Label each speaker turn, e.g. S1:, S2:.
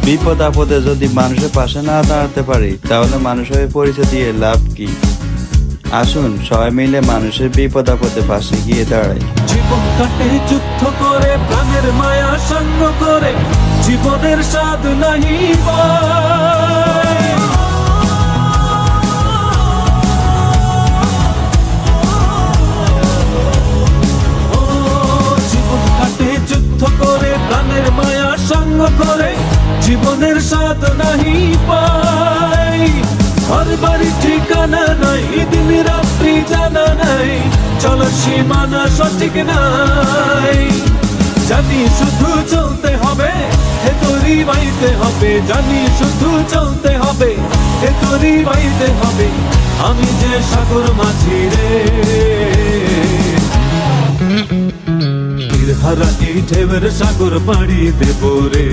S1: বিপদ আপদে যদি মানুষের পাশে না দাঁড়াতে পারি তাহলে মানুষের পরিচয় দিয়ে লাভ কি? আসুন সবাই মিলে মানুষের বিপদ আপদে পাশে গিয়ে দাঁড়াই।
S2: জীবন কাটে যুদ্ধ করে, প্রাণের মায়া সঙ্গ করে, জীবনের স্বাদ নাহি পায়। ও জীবন কাটে যুদ্ধ করে, প্রাণের মায়া সঙ্গ করে, জীবনের স্বাদ নাহি পায়। ঘর বাড়ি ঠিকানা নাই, দিন রাত্রি জানা নাই, চলো সীমানা সঠিক নাই। জানি শুধু চলতে হবে, হে তোরি বাইতে হবে, জানি শুধু চলতে হবে, হে তোরি বাইতে হবে। আমি যে সাগর মাঝি রে, হারা এই ঢেউয়ের সাগর পাড়ি দেব রে।